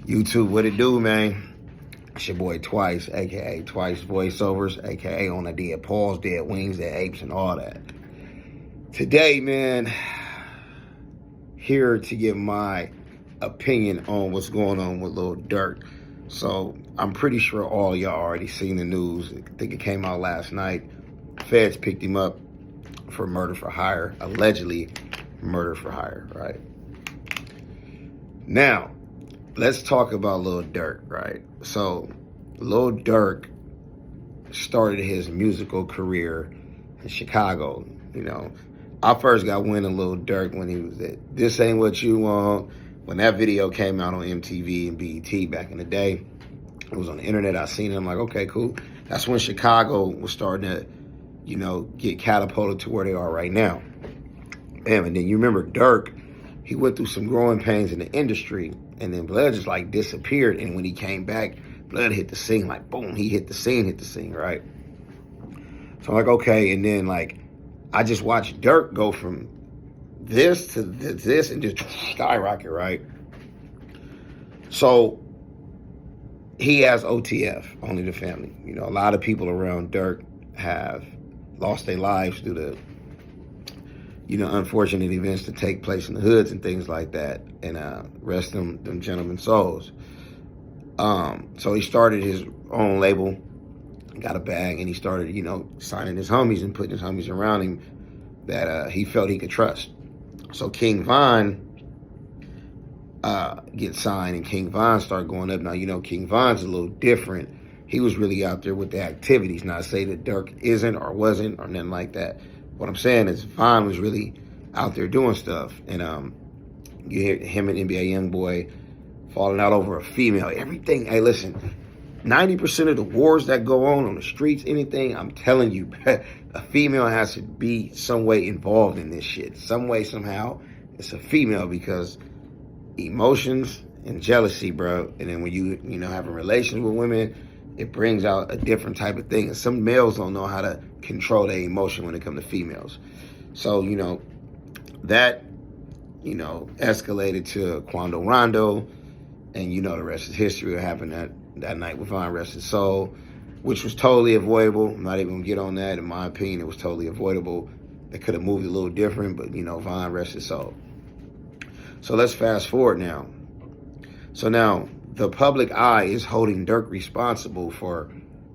YouTube, what it do, man? It's your boy Twice, aka Twice Voiceovers, aka on the dead paws, dead wings, dead apes, and all that. Today, man, here to give my opinion on what's going on with Lil Durk. So I'm pretty sure all y'all already seen the news. I think it came out last night. Feds picked him up for murder for hire, allegedly murder for hire, right? Now, let's talk about Lil Durk, right? So, Lil Durk started his musical career in Chicago. You know, I first got wind of Lil Durk when he was at This Ain't What You Want. When that video came out on MTV and BET back in the day, it was on the internet. I seen it. I'm like, okay, cool. That's when Chicago was starting to, you know, get catapulted to where they are right now. And then you remember Durk, he went through some growing pains in the industry, and then Blood just like disappeared. And when he came back, Blood hit the scene, like boom, he hit the scene, right? So I'm like, okay, and then like I just watched Durk go from this to this and just skyrocket, right? So he has OTF, only the family. You know, a lot of people around Durk have lost their lives due to, you know, unfortunate events that take place in the hoods and things like that. And rest them gentlemen's souls. So he started his own label, got a bag, and he started, you know, signing his homies and putting his homies around him that he felt he could trust. So King Von gets signed, and King Von started going up. Now, you know, King Von's a little different. He was really out there with the activities. Not to say that Durk isn't or wasn't or nothing like that. What I'm saying is Von was really out there doing stuff. And you hear him and NBA Youngboy falling out over a female. Everything, hey, listen, 90% of the wars that go on the streets, anything, I'm telling you, a female has to be some way involved in this shit. Some way, somehow, it's a female, because emotions and jealousy, bro. And then when you know, having relations with women, it brings out a different type of thing. And some males don't know how to control their emotion when it comes to females. So, you know, that, you know, escalated to Quando Rondo. And you know the rest is history. What happened that night with Von, rest his soul, which was totally avoidable. I'm not even going to get on that. In my opinion, it was totally avoidable. They could have moved a little different, but, you know, Von, rest his soul. So let's fast forward now. So now the public eye is holding Durk responsible for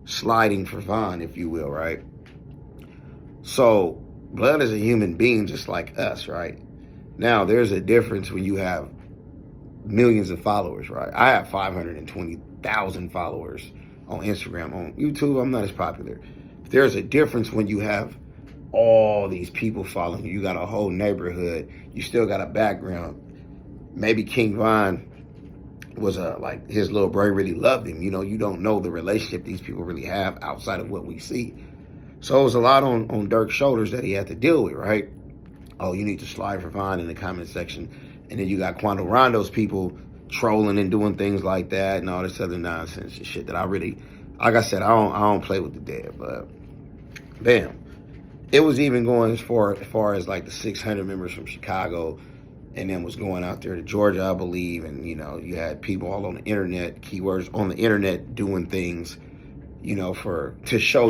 sliding for Von, if you will, right? So Blood is a human being just like us, right? Now, there's a difference when you have millions of followers, right? I have 520,000 followers on Instagram. On YouTube, I'm not as popular. There's a difference when you have all these people following you. You got a whole neighborhood. You still got a background. Maybe King Von was like his little bro really loved him. You know, you don't know the relationship these people really have outside of what we see. So it was a lot on Durk's shoulders that he had to deal with, right? Oh, you need to slide for Von in the comment section. And then you got Quando Rondo's people trolling and doing things like that and all this other nonsense and shit that I really, like I said, I don't play with the dead, but bam. It was even going as far as like the 600 members from Chicago, and then was going out there to Georgia, I believe. And, you know, you had people all on the internet, keywords on the internet, doing things, you know, to show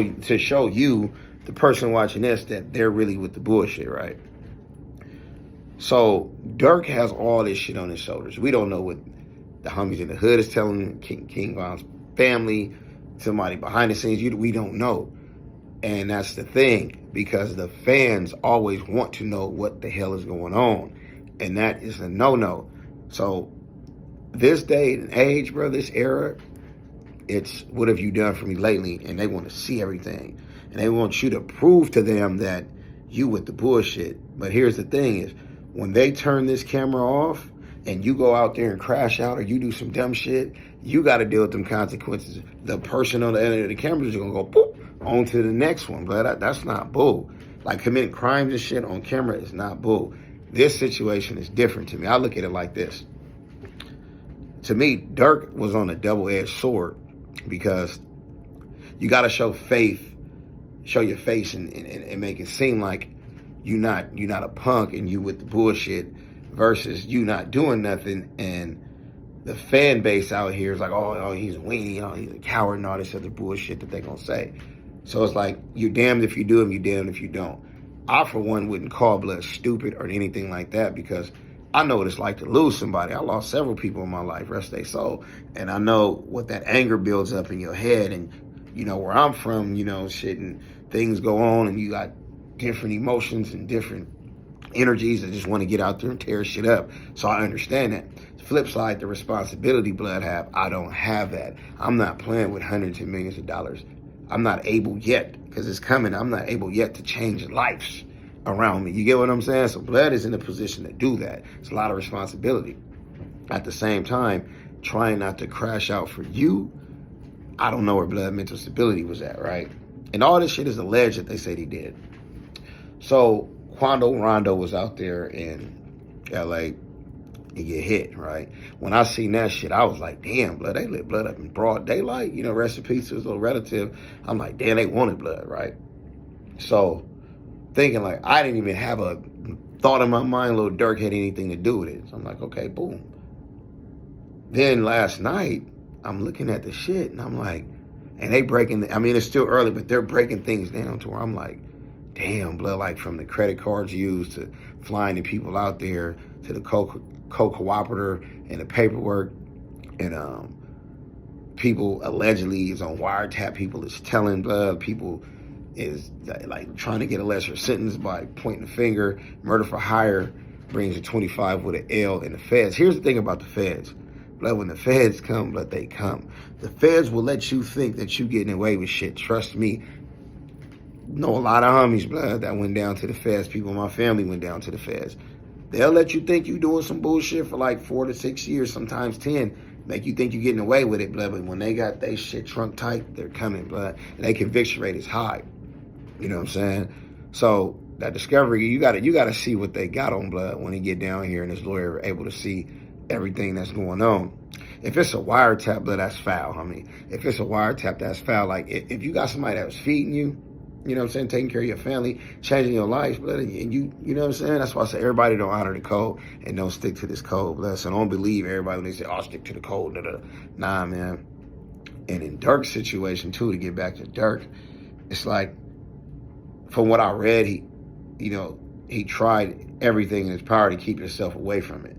you, the person watching this, that they're really with the bullshit, right? So Durk has all this shit on his shoulders. We don't know what the homies in the hood is telling King Von's family, somebody behind the scenes. We don't know. And that's the thing, because the fans always want to know what the hell is going on. And that is a no-no. So this day and age, bro, this era, it's what have you done for me lately? And they want to see everything. And they want you to prove to them that you with the bullshit. But here's the thing is, when they turn this camera off and you go out there and crash out or you do some dumb shit, you got to deal with them consequences. The person on the end of the camera is going to go boop, on to the next one. But that's not bull. Like committing crimes and shit on camera is not bull. This situation is different to me. I look at it like this. To me, Durk was on a double-edged sword, because you got to show faith, show your face and make it seem like you're not a punk and you with the bullshit, versus you not doing nothing and the fan base out here is like, oh, he's a weenie, oh, he's a coward, and all this other bullshit that they're gonna say. So it's like, you're damned if you do and you're damned if you don't. I, for one, wouldn't call Blood stupid or anything like that, because I know what it's like to lose somebody. I lost several people in my life, rest their soul. And I know what that anger builds up in your head. And, you know, where I'm from, you know, shit, and things go on, and you got different emotions and different energies that just want to get out there and tear shit up. So I understand that. Flip side, the responsibility Blood have, I don't have that. I'm not playing with hundreds of millions of dollars. I'm not able yet, because it's coming. I'm not able yet to change lives around me. You get what I'm saying? So Blood is in a position to do that. It's a lot of responsibility. At the same time, trying not to crash out for you, I don't know where Blood mental stability was at, right? And all this shit is alleged that they said he did. So Quando Rondo was out there in LA, and get hit, right? When I seen that shit, I was like, damn, Blood, they lit Blood up in broad daylight. You know, rest in peace to his little relative. I'm like, damn, they wanted Blood, right? So thinking like, I didn't even have a thought in my mind Lil Durk had anything to do with it. So I'm like, okay, boom. Then last night, I'm looking at the shit, and I'm like, and they breaking, I mean, it's still early, but they're breaking things down to where I'm like, damn, Blood, like from the credit cards used to flying the people out there to the co-cooperator and the paperwork, and people allegedly is on wiretap. People is telling Blood. People is like trying to get a lesser sentence by pointing the finger. Murder for hire brings a 25 with an L in the feds. Here's the thing about the feds. Blood, when the feds come, Blood, they come. The feds will let you think that you getting away with shit. Trust me. Know a lot of homies, Blood, that went down to the feds. People in my family went down to the feds. They'll let you think you doing some bullshit for like 4 to 6 years, sometimes 10. Make you think you're getting away with it, Blood. But when they got they shit trunk tight, they're coming, Blood. And their conviction rate is high. You know what I'm saying? So that discovery, you gotta see what they got on Blood when he get down here and his lawyer able to see everything that's going on. If it's a wiretap, Blood, that's foul. I mean, if it's a wiretap, that's foul. Like, if you got somebody that was feeding you, you know what I'm saying, taking care of your family, changing your life, Blood, and you know what I'm saying? That's why I say everybody don't honor the code and don't stick to this code, Blood. So don't believe everybody when they say, oh, stick to the code. Nah, man. And in Durk's situation, too, to get back to Durk, it's like, from what I read, he tried everything in his power to keep himself away from it.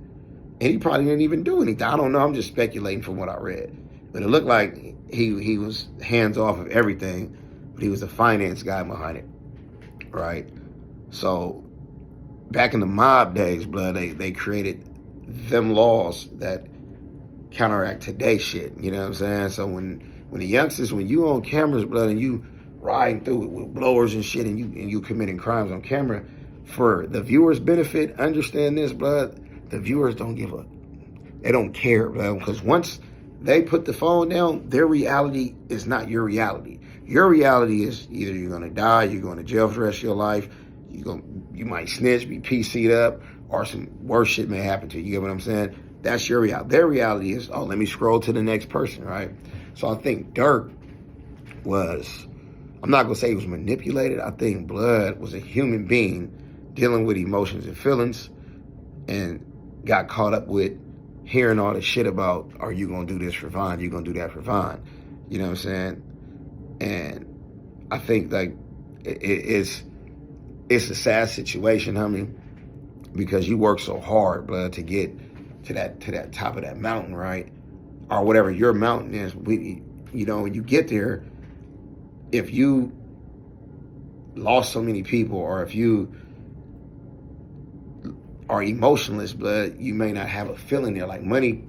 And he probably didn't even do anything. I don't know. I'm just speculating from what I read. But it looked like he was hands off of everything, but he was a finance guy behind it, right? So back in the mob days, Blood, they created them laws that counteract today's shit. You know what I'm saying? So when the youngsters, when you on cameras, Blood, and you riding through it with blowers and shit, and you committing crimes on camera, for the viewers' benefit, understand this, Blood. The viewers don't give a, they don't care, Blood, because once they put the phone down, their reality is not your reality. Your reality is either you're gonna die, you're going to jail for the rest of your life, you might snitch, be PC'd up, or some worse shit may happen to you. You get what I'm saying? That's your reality. Their reality is, oh, let me scroll to the next person, right? So I think Durk was, I'm not gonna say he was manipulated. I think Blood was a human being dealing with emotions and feelings, and got caught up with hearing all this shit about, are you gonna do this for Vaughn? You gonna do that for Vaughn? You know what I'm saying? And I think like it's a sad situation, because you work so hard, Blood, to get to that top of that mountain, right? Or whatever your mountain is. When you get there, if you lost so many people, or if you are emotionless, Blood, you may not have a feeling there. Like, money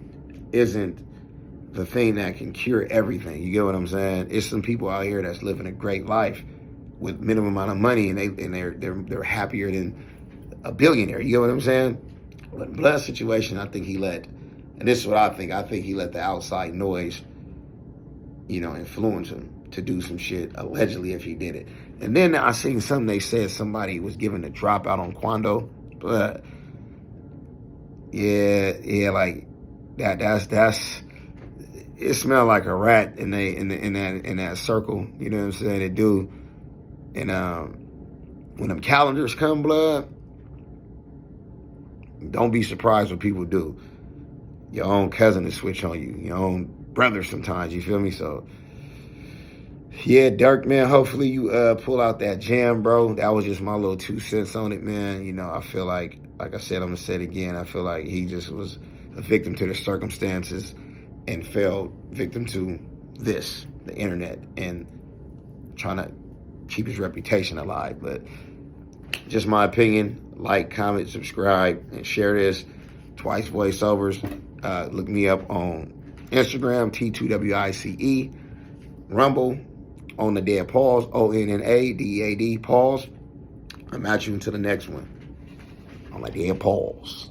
isn't the thing that can cure everything. You get what I'm saying? It's some people out here that's living a great life with minimum amount of money, and they're happier than a billionaire. You get what I'm saying? But Blood's situation, I think he let, and this is what I think he let the outside noise, influence him to do some shit, allegedly, if he did it. And then I seen something, they said somebody was given a dropout on Quando, but yeah, like that's it smelled like a rat in that circle. You know what I'm saying? It do. And when them calendars come, Blood, don't be surprised what people do. your own cousin to switch on you, your own brother sometimes, you feel me? So, yeah, Durk, man, hopefully you pull out that jam, bro. That was just my little 2 cents on it, man. You know, I feel like I said, I'm going to say it again, I feel like he just was a victim to the circumstances and fell victim to this, the internet, and trying to keep his reputation alive. But just my opinion. Like, comment, subscribe, and share this. Twice voiceovers. Look me up on Instagram, T2wice, Rumble, On the Dead Pause, ONNADEAD Pause. I'm at you until the next one. On the Dead Pause.